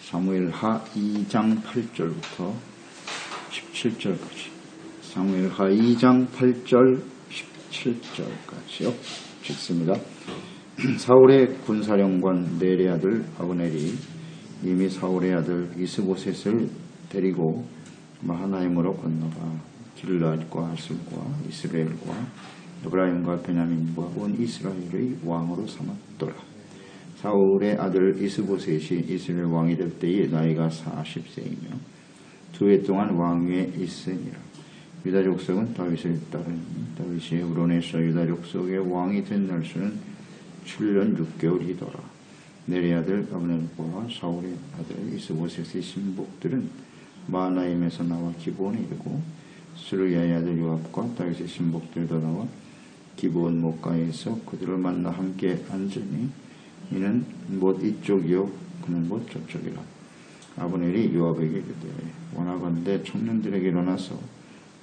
사무엘하 2장 8절부터 17절까지. 사무엘하 2장 8절 17절까지요. 읽습니다. 사울의 군사령관 넬의 아들 아브넬이 이미 사울의 아들 이스보셋을 데리고 마하나임으로 건너가 길르앗과 하슬과 이스라엘과 에브라임과 베냐민과 온 이스라엘의 왕으로 삼았더라. 사울의 아들 이스보셋이 이스라엘 왕이 될 때에 나이가 40세이며 2해 동안 왕위에 있으니라. 유다 족속은 다윗을 따르니 다윗이 헤브론에서 유다 족속의 왕이 된 날수는 7년 6개월이더라. 넬의 아들 아브넬과 사울의 아들 이스보셋의 신복들은 마하나임에서 나와 기브온에 이르고 스루야의 아들 요압과 다윗의 신복들도 나와 기브온 못가에서 그들을 만나 함께 앉으니 이는 못 이쪽이요 그는 못 저쪽이라. 아브넬이 요압에게 이르되 원하건대 청년들에게 일어나서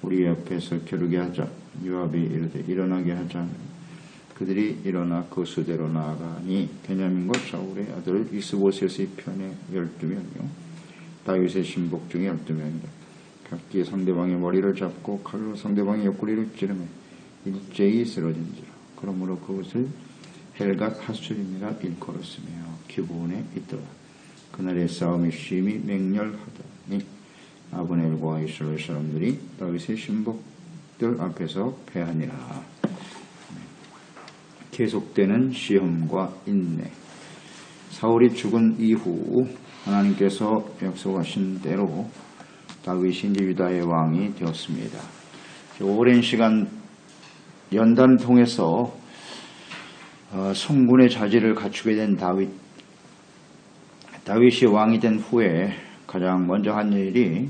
우리 앞에서 겨루게 하자. 요압이 이르되 일어나게 하자. 그들이 일어나 그 수대로 나아가니 베냐민과 사울의 아들 이스보셋의 편에 12명이요 다윗의 신복 중에 12명이라. 각기 상대방의 머리를 잡고 칼로 상대방의 옆구리를 찌르며 일제히 쓰러진지라. 그러므로 그것을 헬갓 하술임이라 일컬었으며 기브온에 있더라. 그날의 싸움이 심히 맹렬하더니 아브넬과 이스라엘 사람들이 다윗의 신복들 앞에서 패하니라. 계속되는 시험과 인내. 사울이 죽은 이후 하나님께서 약속하신 대로 다윗이 유다의 왕이 되었습니다. 오랜 시간 연단을 통해서 성군의 자질을 갖추게 된 다윗이 왕이 된 후에 가장 먼저 한 일이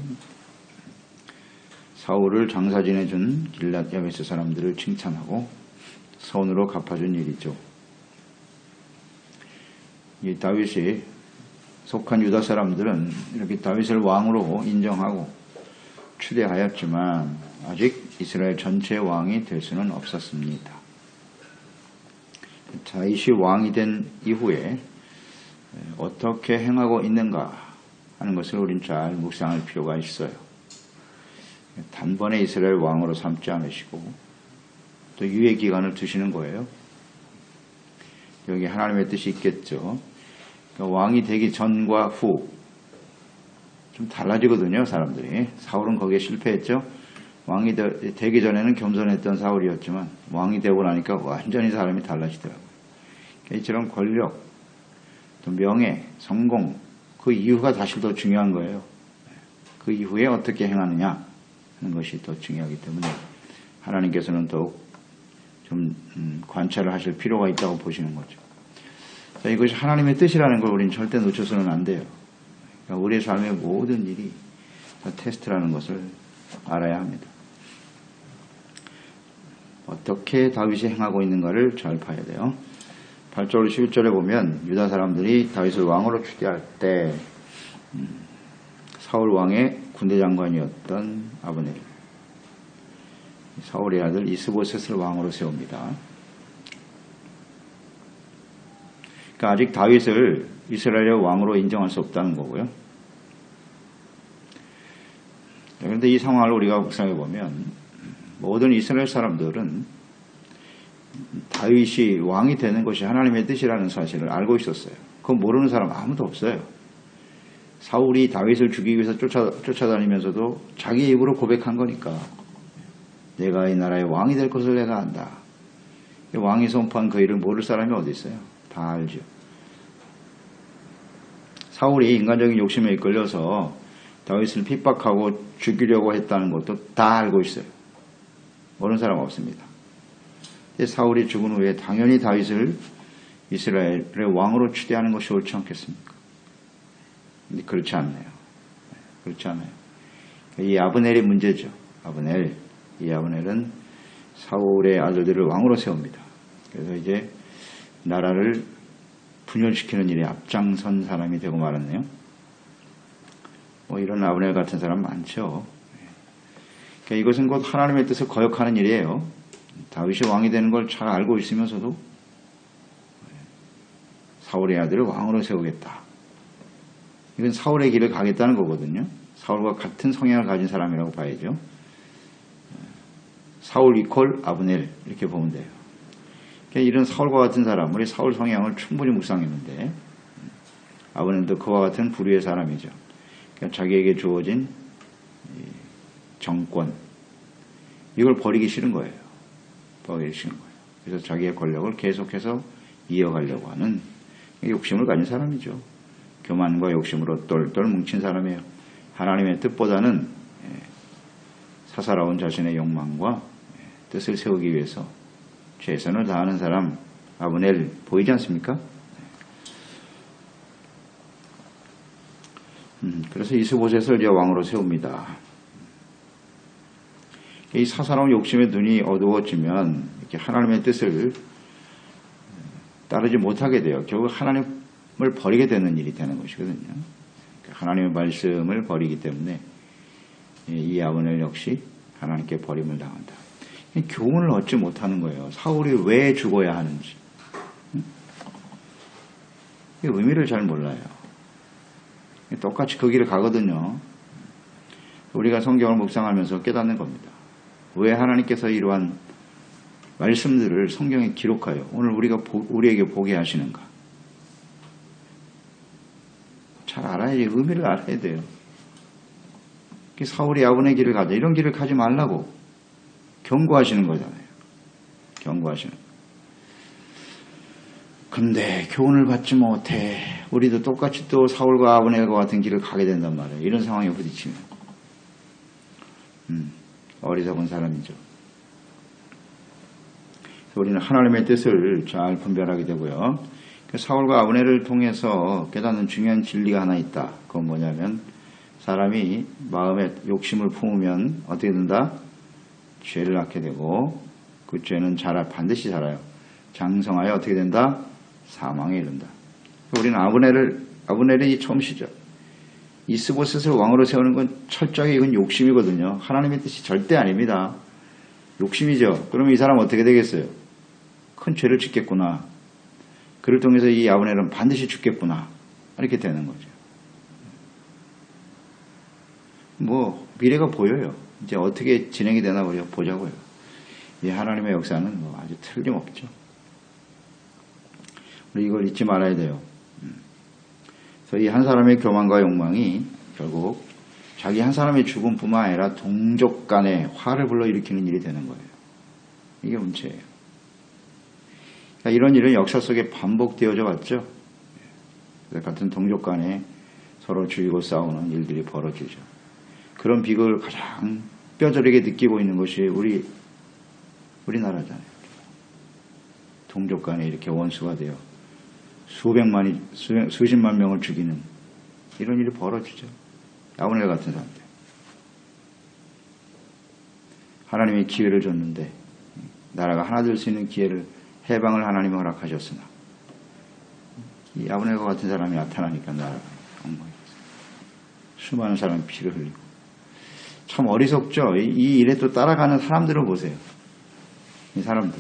사울을 장사 지내준 길랏 야베스 사람들을 칭찬하고 선으로 갚아준 일이죠. 이 다윗이 속한 유다 사람들은 이렇게 다윗을 왕으로 인정하고 추대하였지만 아직 이스라엘 전체 왕이 될 수는 없었습니다. 다윗이 왕이 된 이후에 어떻게 행하고 있는가 하는 것을 우린 잘 묵상할 필요가 있어요. 단번에 이스라엘 왕으로 삼지 않으시고 또 유예 기간을 두시는 거예요. 여기 하나님의 뜻이 있겠죠. 그러니까 왕이 되기 전과 후 좀 달라지거든요. 사람들이. 사울은 거기에 실패했죠. 왕이 되기 전에는 겸손했던 사울이었지만 왕이 되고 나니까 완전히 사람이 달라지더라고요. 그러니까 이처럼 권력, 또 명예, 성공, 그 이유가 사실 더 중요한 거예요. 그 이후에 어떻게 행하느냐 하는 것이 더 중요하기 때문에 하나님께서는 더욱 좀 관찰을 하실 필요가 있다고 보시는 거죠. 자, 이것이 하나님의 뜻이라는 걸 우리는 절대 놓쳐서는 안 돼요. 그러니까 우리의 삶의 모든 일이 다 테스트라는 것을 알아야 합니다. 어떻게 다윗이 행하고 있는가를 잘 봐야 돼요. 8절 11절에 보면 유다 사람들이 다윗을 왕으로 추대할 때 사울 왕의 군대 장관이었던 아브넬, 사울의 아들 이스보셋을 왕으로 세웁니다. 그러니까 아직 다윗을 이스라엘의 왕으로 인정할 수 없다는 거고요. 그런데 이 상황을 우리가 묵상해 보면 모든 이스라엘 사람들은 다윗이 왕이 되는 것이 하나님의 뜻이라는 사실을 알고 있었어요. 그건 모르는 사람 아무도 없어요. 사울이 다윗을 죽이기 위해서 쫓아다니면서도 자기 입으로 고백한 거니까 내가 이 나라의 왕이 될 것을 내가 안다. 왕이 선포한 그 일을 모를 사람이 어디 있어요? 다 알죠. 사울이 인간적인 욕심에 이끌려서 다윗을 핍박하고 죽이려고 했다는 것도 다 알고 있어요. 모르는 사람 없습니다. 사울이 죽은 후에 당연히 다윗을 이스라엘의 왕으로 추대하는 것이 옳지 않겠습니까? 근데 그렇지 않네요. 그렇지 않아요. 이 아브넬이 문제죠. 이 아브넬은 사울의 아들들을 왕으로 세웁니다. 그래서 이제 나라를 분열시키는 일에 앞장선 사람이 되고 말았네요. 뭐 이런 아브넬 같은 사람 많죠. 그러니까 이것은 곧 하나님의 뜻을 거역하는 일이에요. 다윗이 왕이 되는 걸 잘 알고 있으면서도 사울의 아들을 왕으로 세우겠다. 이건 사울의 길을 가겠다는 거거든요. 사울과 같은 성향을 가진 사람이라고 봐야죠. 사울 이퀄 아브넬 이렇게 보면 돼요. 그러니까 이런 사울과 같은 사람, 우리 사울 성향을 충분히 묵상했는데 아브넬도 그와 같은 부류의 사람이죠. 그러니까 자기에게 주어진 정권 이걸 버리기 싫은 거예요. 버리기 싫은 거예요. 그래서 자기의 권력을 계속해서 이어가려고 하는 욕심을 가진 사람이죠. 교만과 욕심으로 똘똘 뭉친 사람이에요. 하나님의 뜻보다는 사사로운 자신의 욕망과 뜻을 세우기 위해서 최선을 다하는 사람 아브넬 보이지 않습니까? 그래서 이스보셋을 이제 왕으로 세웁니다. 이 사사로운 욕심의 눈이 어두워지면 이렇게 하나님의 뜻을 따르지 못하게 돼요. 결국 하나님을 버리게 되는 일이 되는 것이거든요. 하나님의 말씀을 버리기 때문에 이 아브넬 역시 하나님께 버림을 당한다. 교훈을 얻지 못하는 거예요. 사울이 왜 죽어야 하는지. 의미를 잘 몰라요. 똑같이 그 길을 가거든요. 우리가 성경을 묵상하면서 깨닫는 겁니다. 왜 하나님께서 이러한 말씀들을 성경에 기록하여 오늘 우리에게 보게 하시는가. 잘 알아야지. 의미를 알아야 돼요. 사울이 아브넬의 길을 가자. 이런 길을 가지 말라고 경고하시는 거잖아요. 경고하시는. 근데 교훈을 받지 못해 우리도 똑같이 또 사울과 아브넬과 같은 길을 가게 된단 말이에요. 이런 상황에 부딪히면. 어리석은 사람이죠. 우리는 하나님의 뜻을 잘 분별하게 되고요. 사울과 아브넬을 통해서 깨닫는 중요한 진리가 하나 있다. 그건 뭐냐면 사람이 마음에 욕심을 품으면 어떻게 된다? 죄를 낳게 되고 그 죄는 반드시 자라요. 장성하여 어떻게 된다? 사망에 이른다. 우리는 아브넬이 처음이죠. 이스보셋을 왕으로 세우는 건 철저하게 이건 욕심이거든요. 하나님의 뜻이 절대 아닙니다. 욕심이죠. 그러면 이 사람 어떻게 되겠어요? 큰 죄를 짓겠구나. 그를 통해서 이 아브넬은 반드시 죽겠구나. 이렇게 되는 거죠. 미래가 보여요. 이제 어떻게 진행이 되나 우리가 보자고요. 이 하나님의 역사는 아주 틀림없죠. 우리 이걸 잊지 말아야 돼요. 그래서 이 한 사람의 교만과 욕망이 결국 자기 한 사람의 죽음뿐만 아니라 동족 간에 화를 불러일으키는 일이 되는 거예요. 이게 문제예요. 그러니까 이런 일은 역사 속에 반복되어져 왔죠. 같은 동족 간에 서로 죽이고 싸우는 일들이 벌어지죠. 그런 비극을 가장 뼈저리게 느끼고 있는 것이 우리나라잖아요. 동족 간에 이렇게 원수가 되어 수십만 명을 죽이는 이런 일이 벌어지죠. 아브넬 같은 사람들. 하나님이 기회를 줬는데 나라가 하나 될 수 있는 기회를 해방을 하나님이 허락하셨으나 이 아브넬과 같은 사람이 나타나니까 나라가 수많은 사람이 피를 흘리고 참 어리석죠. 이 일에 또 따라가는 사람들을 보세요. 이 사람들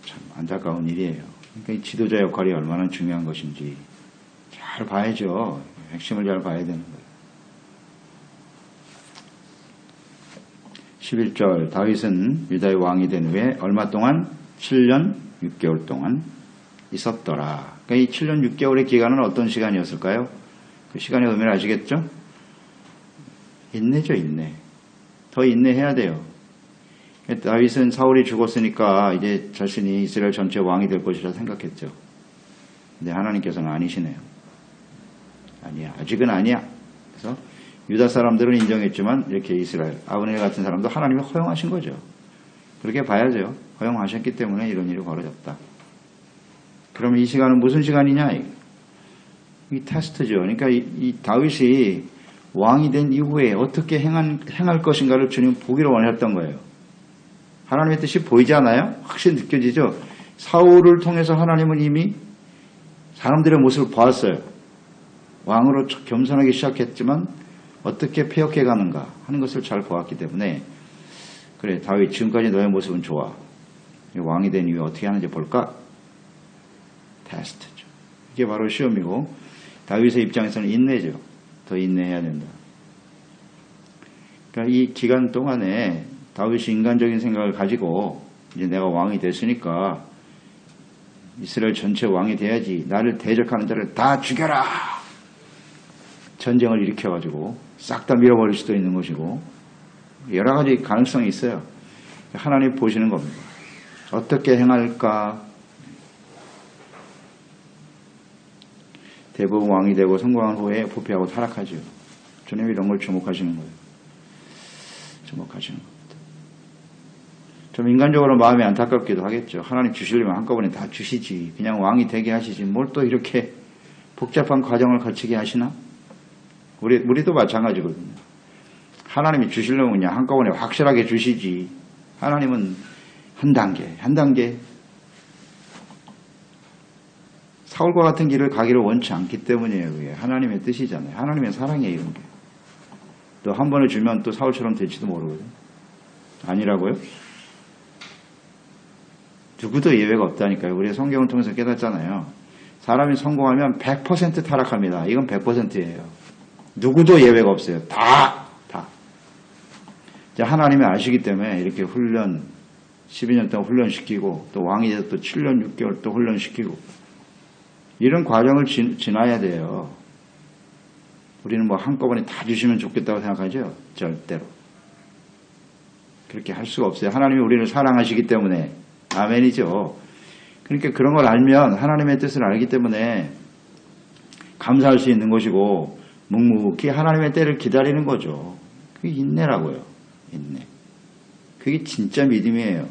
참 안타까운 일이에요. 그러니까 이 지도자 역할이 얼마나 중요한 것인지 잘 봐야죠. 핵심을 잘 봐야 되는 거예요. 11절 다윗은 유다의 왕이 된 후에 얼마 동안 7년 6개월 동안 있었더라. 그러니까 이 7년 6개월의 기간은 어떤 시간이었을까요? 그 시간의 의미를 아시겠죠? 인내죠, 인내. 더 인내해야 돼요. 다윗은 사울이 죽었으니까 이제 자신이 이스라엘 전체 왕이 될 것이라 생각했죠. 근데 하나님께서는 아니시네요. 아니야. 아직은 아니야. 그래서 유다 사람들은 인정했지만 이렇게 이스라엘, 아브넬 같은 사람도 하나님이 허용하신 거죠. 그렇게 봐야죠. 허용하셨기 때문에 이런 일이 벌어졌다. 그러면 이 시간은 무슨 시간이냐? 이 테스트죠. 그러니까 이 다윗이 왕이 된 이후에 어떻게 행할 것인가를 주님 보기를 원했던 거예요. 하나님의 뜻이 보이지 않아요? 확실히 느껴지죠? 사울을 통해서 하나님은 이미 사람들의 모습을 보았어요. 왕으로 겸손하게 시작했지만 어떻게 폐역해 가는가 하는 것을 잘 보았기 때문에 그래 다윗 지금까지 너의 모습은 좋아. 왕이 된 이후에 어떻게 하는지 볼까? 테스트죠. 이게 바로 시험이고 다윗의 입장에서는 인내죠. 더 인내해야 된다. 그러니까 이 기간 동안에 다윗이 인간적인 생각을 가지고 이제 내가 왕이 됐으니까 이스라엘 전체 왕이 돼야지. 나를 대적하는 자를 다 죽여라. 전쟁을 일으켜가지고 싹 다 밀어버릴 수도 있는 것이고 여러 가지 가능성이 있어요. 하나님 보시는 겁니다. 어떻게 행할까? 대부분 왕이 되고 성공한 후에 부패하고 타락하죠. 주님 이런 걸 주목하시는 거예요. 주목하시는 겁니다. 좀 인간적으로 마음이 안타깝기도 하겠죠. 하나님 주시려면 한꺼번에 다 주시지. 그냥 왕이 되게 하시지. 뭘 또 이렇게 복잡한 과정을 거치게 하시나? 우리도 마찬가지거든요. 하나님이 주시려면 그냥 한꺼번에 확실하게 주시지. 하나님은 한 단계. 사울과 같은 길을 가기를 원치 않기 때문이에요. 그게 하나님의 뜻이잖아요. 하나님의 사랑이에요. 이런 게. 또 한 번에 주면 또 사울처럼 될지도 모르거든요. 아니라고요? 누구도 예외가 없다니까요. 우리 성경을 통해서 깨닫잖아요. 사람이 성공하면 100% 타락합니다. 이건 100%예요. 누구도 예외가 없어요. 다. 하나님이 아시기 때문에 이렇게 훈련, 12년 동안 훈련시키고 또 왕이 돼서 또 7년 6개월 또 훈련시키고 이런 과정을 지나야 돼요. 우리는 뭐 한꺼번에 다 주시면 좋겠다고 생각하죠? 절대로. 그렇게 할 수가 없어요. 하나님이 우리를 사랑하시기 때문에. 아멘이죠. 그러니까 그런 걸 알면 하나님의 뜻을 알기 때문에 감사할 수 있는 것이고 묵묵히 하나님의 때를 기다리는 거죠. 그게 인내라고요. 인내. 그게 진짜 믿음이에요.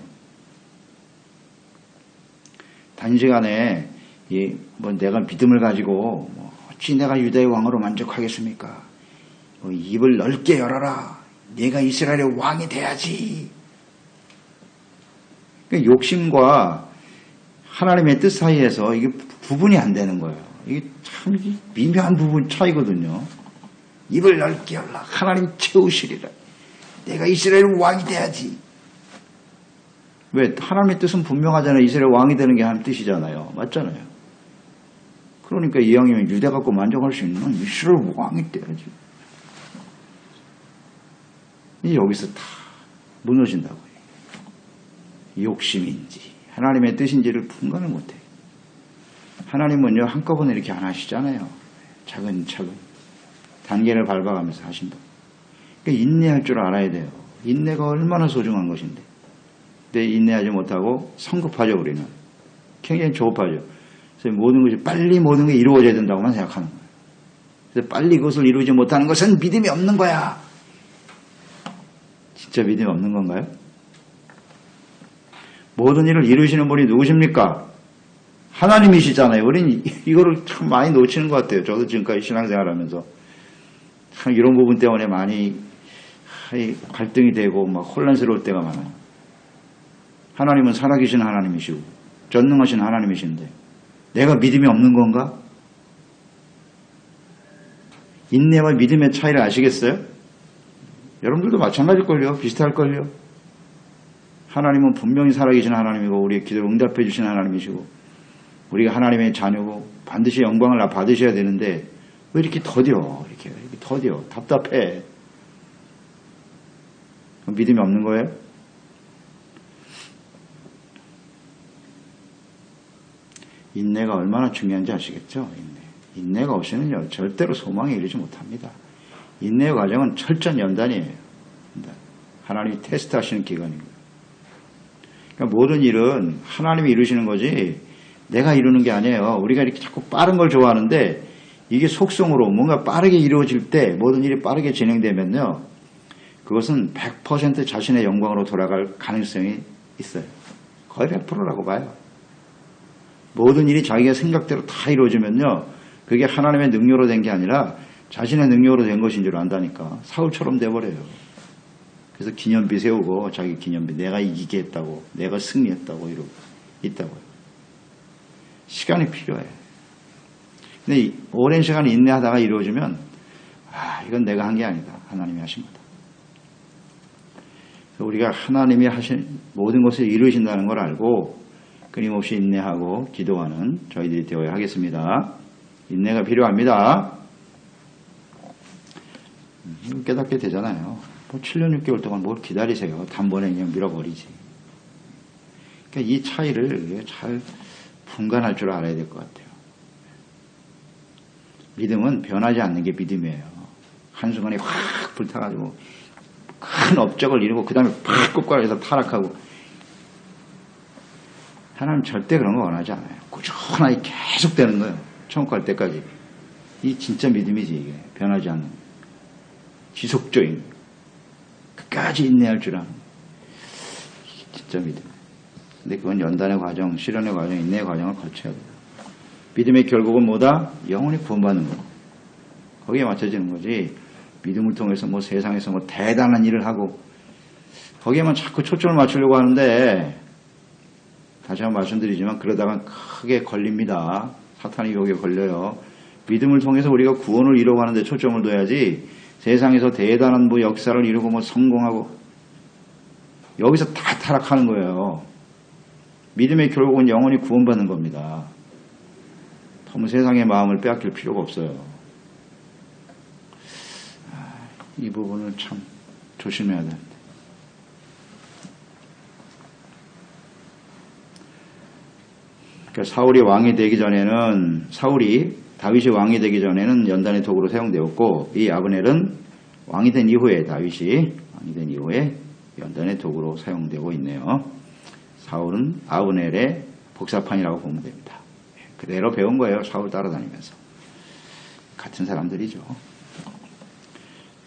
단시간에 뭐 내가 믿음을 가지고 어찌 내가 유다의 왕으로 만족하겠습니까? 입을 넓게 열어라. 내가 이스라엘의 왕이 돼야지. 그러니까 욕심과 하나님의 뜻 사이에서 이게 구분이 안 되는 거예요. 이게 참 미묘한 부분 차이거든요. 입을 넓게 열라. 하나님 채우시리라. 내가 이스라엘 왕이 돼야지. 왜? 하나님의 뜻은 분명하잖아요. 이스라엘 왕이 되는 게 하나님 뜻이잖아요. 맞잖아요. 그러니까 이왕이면 유대 갖고 만족할 수 있는 이스라엘 왕이 돼야지. 여기서 다 무너진다고요. 욕심인지 하나님의 뜻인지를 분간을 못해요. 하나님은요 한꺼번에 이렇게 안 하시잖아요. 차근차근 단계를 밟아가면서 하신다. 그러니까 인내할 줄 알아야 돼요. 인내가 얼마나 소중한 것인데. 근데 인내하지 못하고 성급하죠. 우리는 굉장히 조급하죠. 그래서 모든 것이 빨리 모든 게 이루어져야 된다고만 생각하는 거예요. 그래서 빨리 그것을 이루지 못하는 것은 믿음이 없는 거야. 진짜 믿음이 없는 건가요? 모든 일을 이루시는 분이 누구십니까? 하나님이시잖아요. 우리는 이거를 참 많이 놓치는 것 같아요. 저도 지금까지 신앙생활하면서 참 이런 부분 때문에 많이 갈등이 되고 막 혼란스러울 때가 많아요. 하나님은 살아계신 하나님이시고 전능하신 하나님이신데 내가 믿음이 없는 건가? 인내와 믿음의 차이를 아시겠어요? 여러분들도 마찬가지일걸요. 비슷할걸요. 하나님은 분명히 살아계신 하나님이고 우리의 기도를 응답해 주신 하나님이시고 우리가 하나님의 자녀고 반드시 영광을 받으셔야 되는데 왜 이렇게 더뎌? 이렇게 더뎌. 답답해. 믿음이 없는 거예요? 인내가 얼마나 중요한지 아시겠죠? 인내가 없이는요 절대로 소망에 이르지 못합니다. 인내의 과정은 철저한 연단이에요. 하나님이 테스트하시는 기간입니다. 그러니까 모든 일은 하나님이 이루시는 거지 내가 이루는 게 아니에요. 우리가 이렇게 자꾸 빠른 걸 좋아하는데 이게 속성으로 뭔가 빠르게 이루어질 때 모든 일이 빠르게 진행되면요 그것은 100% 자신의 영광으로 돌아갈 가능성이 있어요. 거의 100%라고 봐요. 모든 일이 자기가 생각대로 다 이루어지면요 그게 하나님의 능력으로 된 게 아니라 자신의 능력으로 된 것인 줄 안다니까. 사울처럼 돼버려요. 그래서 기념비 세우고 자기 기념비 내가 이기게 했다고 내가 승리했다고 이러고 있다고요. 시간이 필요해. 근데 오랜 시간 인내하다가 이루어지면 이건 내가 한 게 아니다. 하나님이 하신 거다. 우리가 하나님이 하신 모든 것을 이루신다는 걸 알고 끊임없이 인내하고 기도하는 저희들이 되어야 하겠습니다. 인내가 필요합니다. 깨닫게 되잖아요. 뭐 7년 6개월 동안 뭘 기다리세요. 단번에 그냥 밀어버리지. 그러니까 이 차이를 잘 분간할 줄 알아야 될 것 같아요. 믿음은 변하지 않는 게 믿음이에요. 한순간에 확 불타가지고 큰 업적을 이루고 그 다음에 팍 끝과에서 타락하고. 하나님 절대 그런 거 원하지 않아요. 꾸준하게 계속 되는 거예요. 천국 갈 때까지. 이 진짜 믿음이지, 이게. 변하지 않는. 지속적인. 끝까지 인내할 줄 아는. 이게 진짜 믿음. 근데 그건 연단의 과정, 실현의 과정, 인내의 과정을 거쳐야 돼요. 믿음의 결국은 뭐다? 영원히 구원받는 거. 거기에 맞춰지는 거지. 믿음을 통해서 뭐 세상에서 뭐 대단한 일을 하고 거기에만 자꾸 초점을 맞추려고 하는데 다시 한번 말씀드리지만 그러다가 크게 걸립니다. 사탄이 여기에 걸려요. 믿음을 통해서 우리가 구원을 이루고 하는데 초점을 둬야지 세상에서 대단한 뭐 역사를 이루고 뭐 성공하고 여기서 다 타락하는 거예요. 믿음의 결국은 영원히 구원받는 겁니다. 너무 세상의 마음을 빼앗길 필요가 없어요. 이 부분을 참 조심해야 되는데. 그러니까 사울이 다윗이 왕이 되기 전에는 연단의 도구로 사용되었고 이 아브넬은 왕이 된 이후에 다윗이 왕이 된 이후에 연단의 도구로 사용되고 있네요. 사울은 아브넬의 복사판이라고 보면 됩니다. 그대로 배운 거예요. 사울 따라다니면서. 같은 사람들이죠.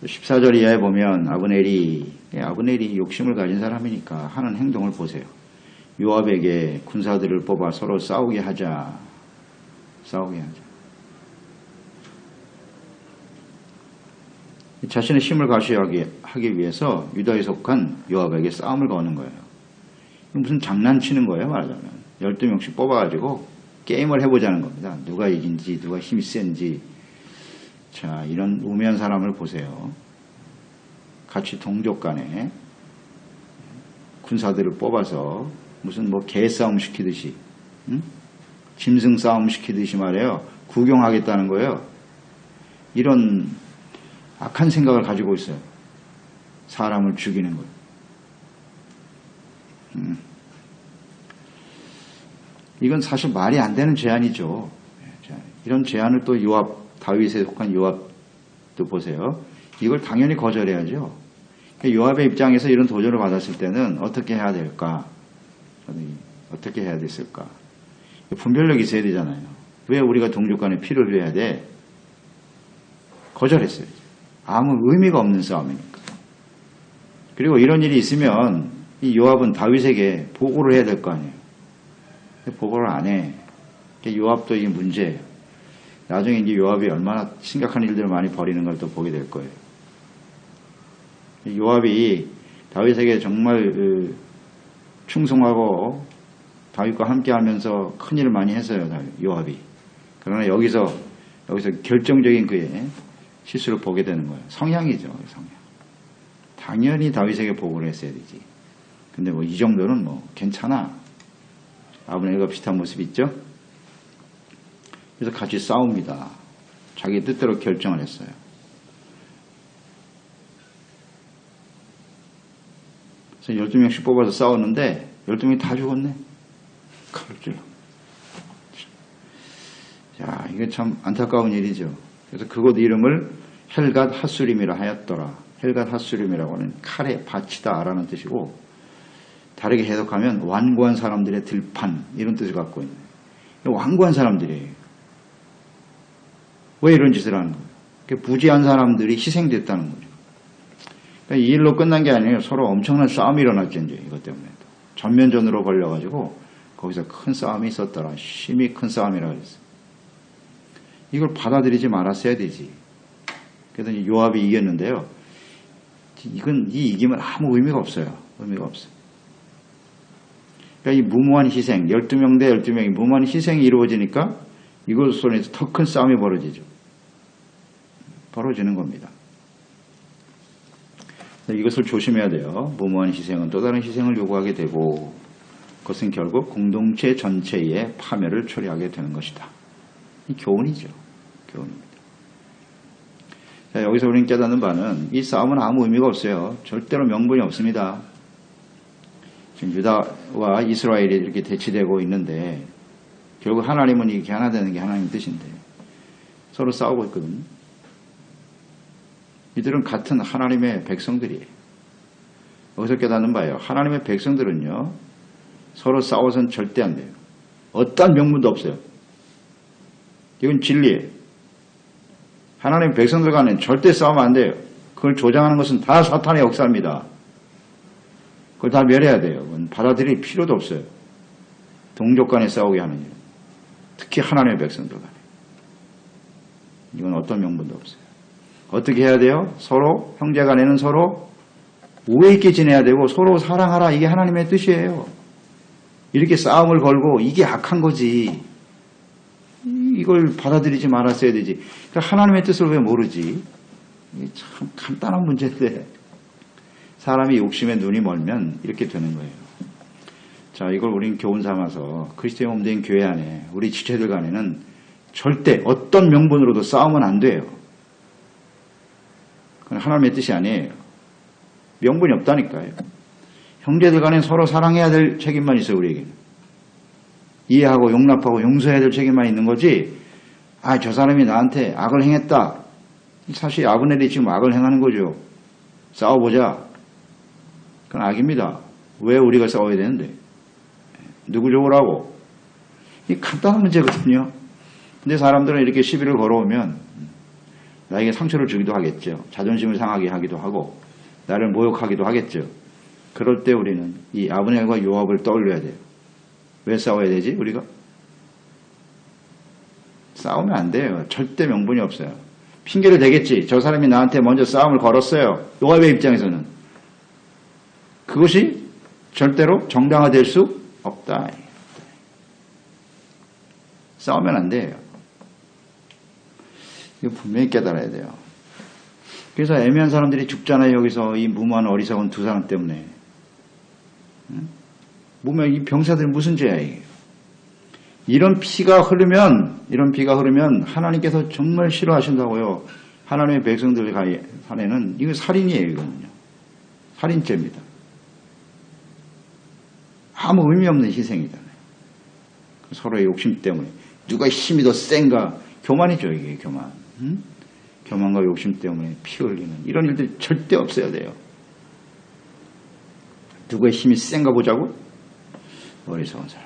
14절 이하에 보면 아브넬이 욕심을 가진 사람이니까 하는 행동을 보세요. 요압에게 군사들을 뽑아 서로 싸우게 하자. 자신의 힘을 과시하기 위해서 유다에 속한 요압에게 싸움을 거는 거예요. 무슨 장난치는 거예요, 말하자면. 12명씩 뽑아가지고 게임을 해보자는 겁니다. 누가 이긴지, 누가 힘이 센지. 자, 이런 우매한 사람을 보세요. 같이 동족 간에 군사들을 뽑아서 무슨 뭐 개싸움 시키듯이, 짐승 싸움 시키듯이 말이에요. 구경하겠다는 거예요. 이런 악한 생각을 가지고 있어요. 사람을 죽이는 거예요. 이건 사실 말이 안 되는 제안이죠. 이런 제안을 또 다윗에 속한 요압도 보세요. 이걸 당연히 거절해야죠. 요압의 입장에서 이런 도전을 받았을 때는 어떻게 해야 될까? 어떻게 해야 됐을까? 분별력이 있어야 되잖아요. 왜 우리가 동족 간에 피를 흘려야 돼? 거절했어요. 아무 의미가 없는 싸움이니까. 그리고 이런 일이 있으면 이 요압은 다윗에게 보고를 해야 될 거 아니에요. 보고를 안 해. 요압도 이게 문제예요. 나중에 이제 요압이 얼마나 심각한 일들을 많이 벌이는 걸 또 보게 될 거예요. 요압이 다윗에게 정말 충성하고 다윗과 함께 하면서 큰 일을 많이 했어요. 요압이. 그러나 여기서 결정적인 그의 실수를 보게 되는 거예요. 성향이죠. 성향. 당연히 다윗에게 보고를 했어야 되지. 근데 뭐 이 정도는 뭐 괜찮아. 아브넬과 비슷한 모습 있죠? 그래서 같이 싸웁니다. 자기 뜻대로 결정을 했어요. 그래서 12명씩 뽑아서 싸웠는데 12명이 다 죽었네. 칼을 찔러. 자, 이게 참 안타까운 일이죠. 그래서 그곳 이름을 헬갓 핫수림이라 하였더라. 헬갓 핫수림이라고 하는 칼에 바치다라는 뜻이고 다르게 해석하면 완고한 사람들의 들판 이런 뜻을 갖고 있는 완고한 사람들이에요. 왜 이런 짓을 하는 거예요? 부지한 사람들이 희생됐다는 거죠. 그러니까 이 일로 끝난 게 아니에요. 서로 엄청난 싸움이 일어났죠. 이제 이것 때문에 전면전으로 걸려가지고 거기서 큰 싸움이 있었더라. 심히 큰 싸움이라고 했어요. 이걸 받아들이지 말았어야 되지. 그래서 요압이 이겼는데요. 이 이김은 아무 의미가 없어요. 의미가 없어요. 그러니까 이 무모한 희생, 12명 대 12명이 무모한 희생이 이루어지니까 이곳 속에서 더 큰 싸움이 벌어지죠. 벌어지는 겁니다. 이것을 조심해야 돼요. 무모한 희생은 또 다른 희생을 요구하게 되고 그것은 결국 공동체 전체의 파멸을 초래하게 되는 것이다. 이 교훈이죠. 교훈입니다. 자, 여기서 우리는 깨닫는 바는 이 싸움은 아무 의미가 없어요. 절대로 명분이 없습니다. 지금 유다와 이스라엘이 이렇게 대치되고 있는데 결국 하나님은 이렇게 하나 되는 게 하나님의 뜻인데 서로 싸우고 있거든요. 이들은 같은 하나님의 백성들이에요. 여기서 깨닫는 바예요. 하나님의 백성들은요, 서로 싸워서는 절대 안 돼요. 어떠한 명분도 없어요. 이건 진리예요. 하나님의 백성들 간에 절대 싸우면 안 돼요. 그걸 조장하는 것은 다 사탄의 역사입니다. 그걸 다 멸해야 돼요. 그건 받아들일 필요도 없어요. 동족 간에 싸우게 하는 일. 특히 하나님의 백성들 간에. 이건 어떤 명분도 없어요. 어떻게 해야 돼요? 서로 형제 간에는 서로 우애 있게 지내야 되고 서로 사랑하라. 이게 하나님의 뜻이에요. 이렇게 싸움을 걸고 이게 악한 거지. 이걸 받아들이지 말았어야 되지. 그러니까 하나님의 뜻을 왜 모르지? 이게 참 간단한 문제인데 사람이 욕심에 눈이 멀면 이렇게 되는 거예요. 자, 이걸 우린 교훈 삼아서 그리스도의 몸 된 교회 안에 우리 지체들 간에는 절대 어떤 명분으로도 싸우면 안 돼요. 그건 하나님의 뜻이 아니에요. 명분이 없다니까요. 형제들 간에 서로 사랑해야 될 책임만 있어요. 우리에게는. 이해하고 용납하고 용서해야 될 책임만 있는 거지. 아, 저 사람이 나한테 악을 행했다. 사실 아브넬이 지금 악을 행하는 거죠. 싸워보자. 그건 악입니다. 왜 우리가 싸워야 되는데? 누구 좋으라고? 이 간단한 문제거든요. 근데 사람들은 이렇게 시비를 걸어오면 나에게 상처를 주기도 하겠죠. 자존심을 상하게 하기도 하고 나를 모욕하기도 하겠죠. 그럴 때 우리는 이 아브넬과 요압을 떠올려야 돼요. 왜 싸워야 되지? 우리가? 싸우면 안 돼요. 절대 명분이 없어요. 핑계를 대겠지. 저 사람이 나한테 먼저 싸움을 걸었어요. 요압의 입장에서는. 그것이 절대로 정당화될 수 없다. 싸우면 안 돼요. 이거 분명히 깨달아야 돼요. 그래서 애매한 사람들이 죽잖아요. 여기서 이 무모한 어리석은 두 사람 때문에. 무모한 이 병사들이 무슨 죄야 이게. 이런 피가 흐르면 하나님께서 정말 싫어하신다고요. 하나님의 백성들 간에는 이거 살인이에요. 이거는요. 살인죄입니다. 아무 의미 없는 희생이잖아요. 서로의 욕심 때문에 누가 힘이 더 센가. 교만이죠. 이게 교만. 교만과 욕심 때문에 피 흘리는 이런 일들이 절대 없어야 돼요. 누구의 힘이 센가 보자고? 어리석은 사람.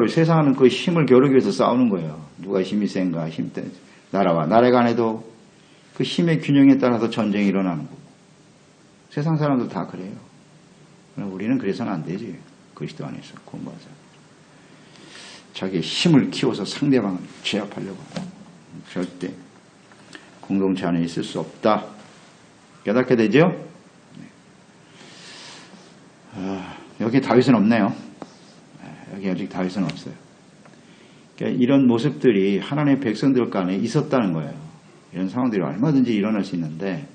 세상은 그 힘을 겨루기 위해서 싸우는 거예요. 누가 힘이 센가, 나라와 나라 간에도 그 힘의 균형에 따라서 전쟁이 일어나는 거고. 세상 사람도 다 그래요. 우리는 그래서는 안 되지. 그리스도 안에서 공부하자. 자기의 힘을 키워서 상대방을 제압하려고 절대 공동체 안에 있을 수 없다. 깨닫게 되죠? 여기 다윗은 없네요. 여기 아직 다윗은 없어요. 그러니까 이런 모습들이 하나님의 백성들 간에 있었다는 거예요. 이런 상황들이 얼마든지 일어날 수 있는데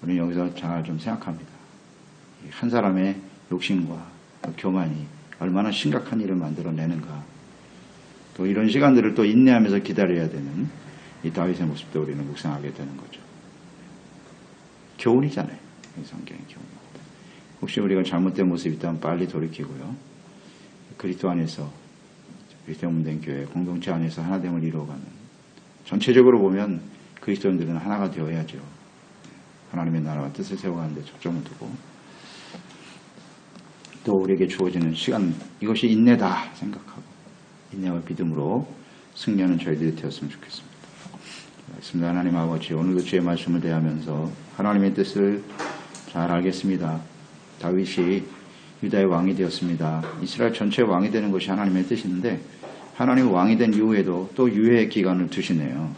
우리는 여기서 잘 좀 생각합니다. 한 사람의 욕심과 교만이 얼마나 심각한 일을 만들어내는가. 또 이런 시간들을 또 인내하면서 기다려야 되는 이 다윗의 모습도 우리는 묵상하게 되는 거죠. 교훈이잖아요. 이 성경의 교훈입니다. 혹시 우리가 잘못된 모습이 있다면 빨리 돌이키고요. 그리스도 안에서 그리스도의 몸 된 교회 공동체 안에서 하나됨을 이루어가는 전체적으로 보면 그리스도인들은 하나가 되어야죠. 하나님의 나라와 뜻을 세워가는 데 초점을 두고 또 우리에게 주어지는 시간 이것이 인내다 생각하고 인내와 믿음으로 승리하는 저희들이 되었으면 좋겠습니다. 말씀도 하나님 아버지 오늘도 주의 말씀을 대하면서 하나님의 뜻을 잘 알겠습니다. 다윗이 유다의 왕이 되었습니다. 이스라엘 전체의 왕이 되는 것이 하나님의 뜻인데 하나님의 왕이 된 이후에도 또 유예의 기간을 두시네요.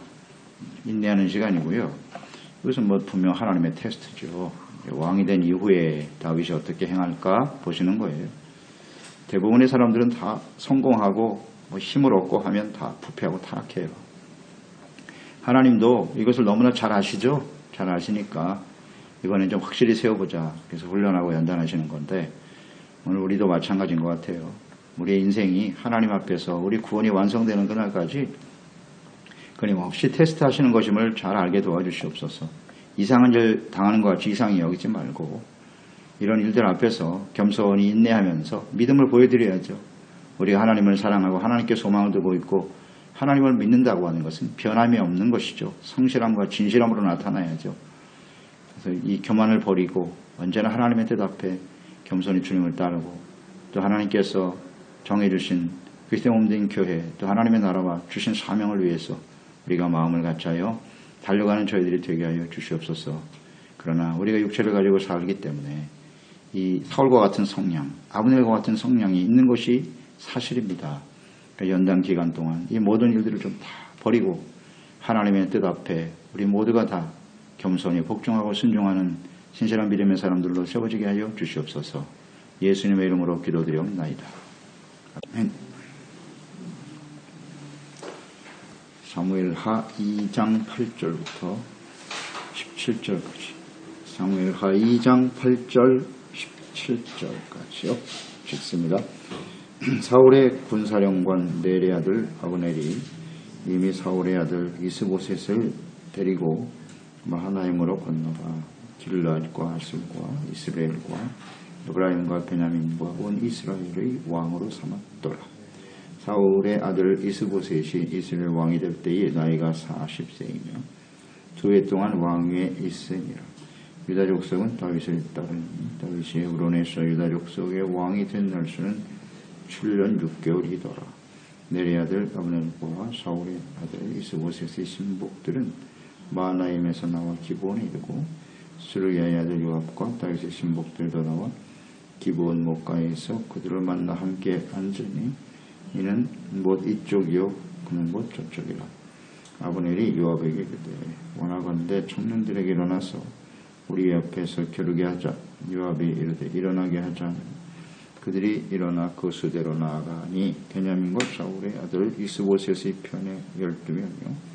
인내하는 시간이고요. 이것은 분명 하나님의 테스트죠. 왕이 된 이후에 다윗이 어떻게 행할까 보시는 거예요. 대부분의 사람들은 다 성공하고 힘을 얻고 하면 다 부패하고 타락해요. 하나님도 이것을 너무나 잘 아시죠? 잘 아시니까 이번엔 좀 확실히 세워보자. 그래서 훈련하고 연단하시는 건데 오늘 우리도 마찬가지인 것 같아요. 우리의 인생이 하나님 앞에서 우리 구원이 완성되는 그날까지 끊임없이 테스트하시는 것임을 잘 알게 도와주시옵소서. 이상한 일 당하는 것 같이 이상히 여기지 말고 이런 일들 앞에서 겸손히 인내하면서 믿음을 보여드려야죠. 우리가 하나님을 사랑하고 하나님께 소망을 두고 있고 하나님을 믿는다고 하는 것은 변함이 없는 것이죠. 성실함과 진실함으로 나타나야죠. 그래서 이 교만을 버리고 언제나 하나님의 뜻 앞에 겸손히 주님을 따르고 또 하나님께서 정해주신 그리스도의 몸된 교회 또 하나님의 나라와 주신 사명을 위해서 우리가 마음을 같이하여 달려가는 저희들이 되게 하여 주시옵소서. 그러나 우리가 육체를 가지고 살기 때문에 이 사울과 같은 성량, 아브넬과 같은 성량이 있는 것이 사실입니다. 그러니까 연단 기간 동안 이 모든 일들을 좀 다 버리고 하나님의 뜻 앞에 우리 모두가 다 겸손히 복종하고 순종하는 신실한 믿음의 사람들로 세워지게 하여 주시옵소서. 예수님의 이름으로 기도드리옵나이다. 아멘. 사무엘하 2장 8절부터 17절까지. 사무엘하 2장 8절 17절까지요. 읽습니다. 사울의 군사령관 넬의 아들 아브넬이 이미 사울의 아들 이스보셋을 데리고 마하나임으로 건너가 길르앗과 아술과 이스라엘과 에브라임과 베냐민과 온 이스라엘의 왕으로 삼았더라. 사울의 아들 이스보셋이 이스라엘 왕이 될 때에 나이가 40세이며 2해 동안 왕위에 있으니라. 유다 족속은 다윗을 따르니 다윗이 헤브론에서 유다 족속의 왕이 된 날수는 7년 6개월이더라. 넬의 아들 아브넬과 사울의 아들 이스보셋의 신복들은 마하나임에서 나와 기브온에 이르고 스루야의 아들 요압과 다윗의 신복들도 나와 기브온 못가에서 그들을 만나 함께 앉으니 이는 못 이쪽이요 그는 못 저쪽이라. 아브넬이 요압에게 이르되 원하건대 청년들에게 일어나서 우리 앞에서 겨루게 하자. 요압이 이르되 일어나게 하자. 그들이 일어나 그 수대로 나아가니 베냐민과 사울의 아들 이스보셋의 편에 12명이요